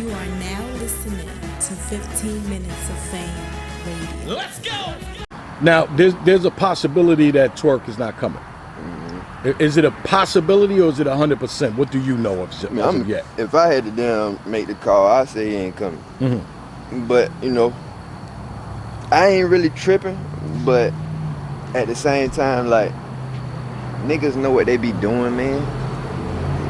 You are now listening to 15 Minutes of Fame Radio. Let's go! Now, there's a possibility that Twork is not coming. Is it a possibility or is it 100%? What do you know of yet? If I had to make the call, I'd say he ain't coming. But, you know, I ain't really tripping, but at the same time, like, niggas know what they be doing, man.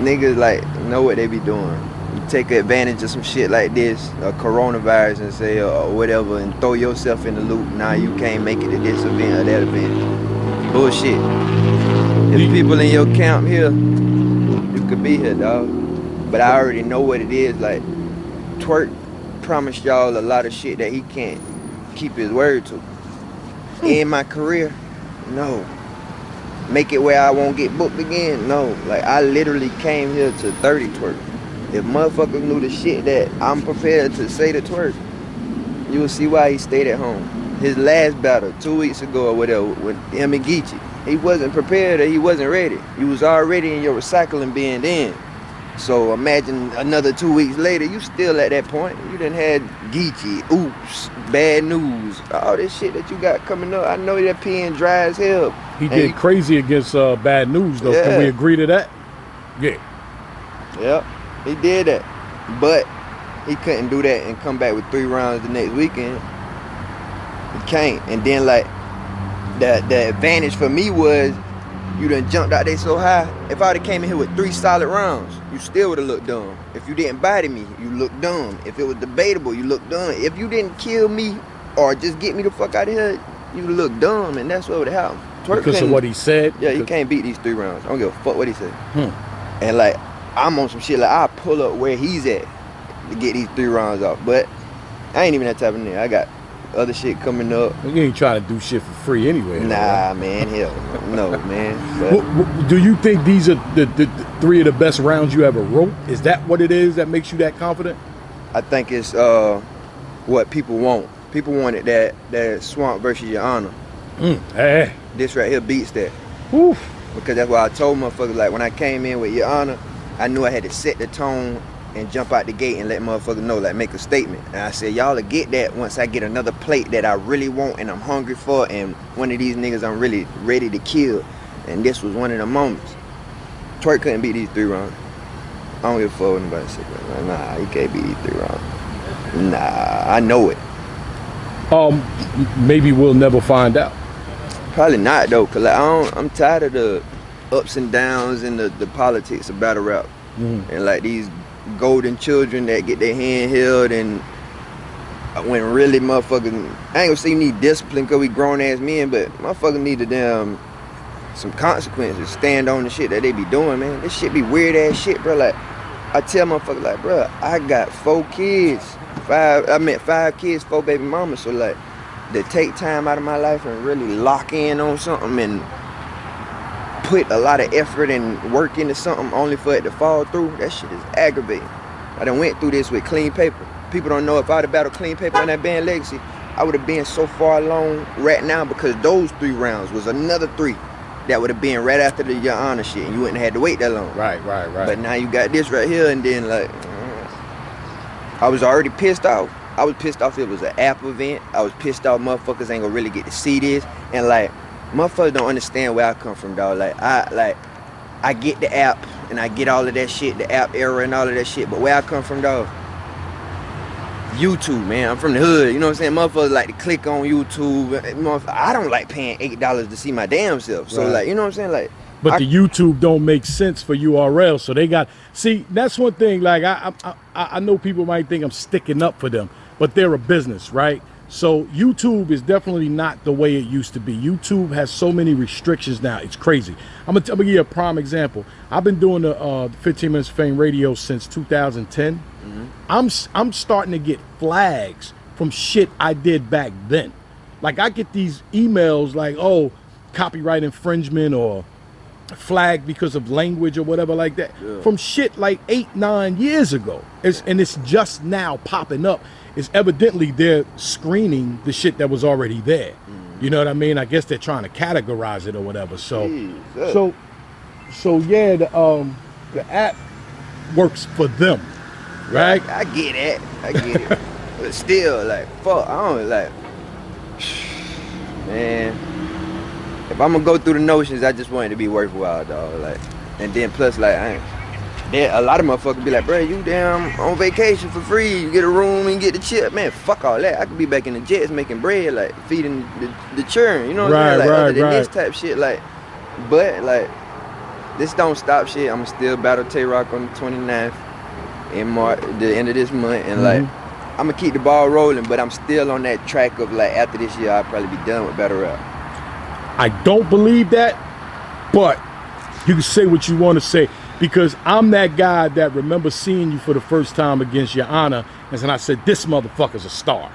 Niggas, like, know what they be doing. You take advantage of some shit like this, a coronavirus, and say, or whatever, and throw yourself in the loop. Now you can't make it to this event or that event. Bullshit. If people in your camp here, you could be here, dog. But I already know what it is. Like, Twork promised y'all a lot of shit that he can't keep his word to. In my career, no. Make it where I won't get booked again, no. Like, I literally came here to 30 Twork. If motherfuckers knew the shit that I'm prepared to say to Twork, you will see why he stayed at home. His last battle, 2 weeks ago or whatever, with him and Geechee, he wasn't prepared or he wasn't ready. You was already in your recycling bin then. So imagine another 2 weeks later, you still at that point. You done had Geechee, oops, bad news, all this shit that you got coming up. I know that pen dry as hell. He did crazy against Bad News, though. Yeah. Can we agree to that? Yeah. Yep, he did that. But he couldn't do that and come back with 3 rounds the next weekend. He can't. And then, like, the advantage for me was you done jumped out there so high. If I would've came in here with 3 solid rounds, you still would've looked dumb. If you didn't body me, you looked dumb. If it was debatable, you looked dumb. If you didn't kill me or just get me the fuck out of here, you look dumb, and that's what would've happened. Twork Because of what he said? Yeah, he can't beat these 3 rounds. I don't give a fuck what he said. And, like, I'm on some shit like I pull up where he's at to get these 3 rounds off. But I ain't even that type of nigga. I got other shit coming up. You ain't trying to do shit for free anyway. Nah, man, hell no, man. But do you think these are the 3 of the best rounds you ever wrote? Is that what it is that makes you that confident? I think it's what people want. People wanted that Swamp versus Your Honor. Hey. This right here beats that. Oof. Because that's why I told motherfuckers, like, when I came in with Your Honor, I knew I had to set the tone and jump out the gate and let motherfuckers know, like, make a statement. And I said, y'all will get that once I get another plate that I really want and I'm hungry for, and one of these niggas I'm really ready to kill. And this was one of the moments. Twork couldn't beat these 3 rounds. I don't give a fuck what nobody said. Like, nah, you can't beat these 3 rounds. Nah, I know it. Maybe we'll never find out. Probably not, though, because, like, I'm tired of the ups and downs and the politics of battle rap. And, like, these golden children that get their hand held, and when really motherfuckers, I ain't gonna say you need discipline because we grown ass men, but motherfuckers need to some consequences. Stand on the shit that they be doing, man. This shit be weird ass shit, bro. Like, I tell motherfuckers, like, bro, I got 4 kids, 5 kids, 4 baby mamas. So, like, to take time out of my life and really lock in on something and put a lot of effort and work into something only for it to fall through, that shit is aggravating. I done went through this with Clean Paper. People don't know if I'd have battled Clean Paper in that band Legacy, I would have been so far along right now, because those 3 rounds was another 3 that would have been right after the Your Honor shit, and you wouldn't have had to wait that long. Right. But now you got this right here, and then, like, I was already pissed off. I was pissed off it was an app event. I was pissed off motherfuckers ain't gonna really get to see this. And, like, motherfuckers don't understand where I come from, dog. Like, I get the app and I get all of that shit, the app era and all of that shit. But where I come from, dog, YouTube, man. I'm from the hood. You know what I'm saying? Motherfuckers like to click on YouTube. I don't like paying $8 to see my damn self. So, like, you know what I'm saying? Like, but the YouTube don't make sense for URL, so they got. See, that's one thing. Like, I know people might think I'm sticking up for them, but they're a business, right? So YouTube is definitely not the way it used to be. YouTube has so many restrictions now. It's crazy. I'm gonna give you a prime example. I've been doing the 15 Minutes of Fame radio since 2010. I'm starting to get flags from shit I did back then. Like, I get these emails like, oh, copyright infringement or flag because of language or whatever like that, from shit like 8-9 years ago. And it's just now popping up. It's evidently they're screening the shit that was already there. You know what I mean? I guess they're trying to categorize it or whatever. So yeah, the app works for them. right? I get it. I get it. But still, like, fuck, I don't, like, man, if I'm gonna go through the notions, I just want it to be worthwhile, dog. Like, and then plus, like, a lot of motherfuckers be like, bro, you damn on vacation for free. You get a room and get the chip. Man, fuck all that. I could be back in the jets making bread, like, feeding the children. You know what I'm saying? Like, other than this type shit, like, but, like, this don't stop shit. I'ma still battle Twork on the 29th in March, the end of this month, and like I'ma keep the ball rolling. But I'm still on that track of like after this year, I'll probably be done with battle rap. I don't believe that, but you can say what you want to say because I'm that guy that remembers seeing you for the first time against Your Honor, and I said this motherfucker's a star.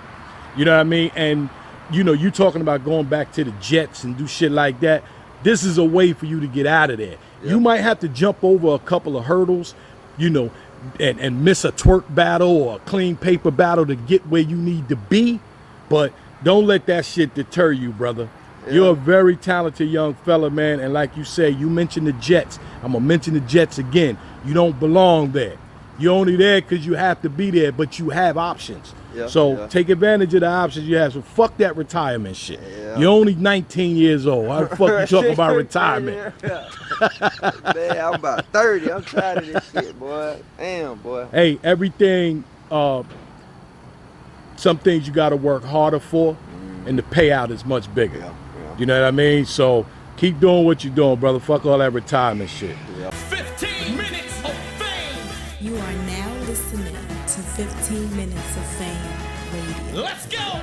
You know what I mean? And you know, you talking about going back to the Jets and do shit like that. This is a way for you to get out of there. Yep. You might have to jump over a couple of hurdles, you know, and miss a twerk battle or a clean paper battle to get where you need to be. But don't let that shit deter you, brother. Yeah. You're a very talented young fella, man. And like you say, you mentioned the Jets. I'm going to mention the Jets again. You don't belong there. You're only there because you have to be there, but you have options. So take advantage of the options you have. So fuck that retirement shit. You're only 19 years old. How the fuck you talking about retirement? Man, I'm about 30. I'm tired of this shit, boy. Damn, boy. Hey, everything, some things you got to work harder for, and the payout is much bigger. You know what I mean? So keep doing what you're doing, brother. Fuck all that retirement shit. 15 minutes of fame. You are now listening to 15 Minutes of Fame Radio. Let's go!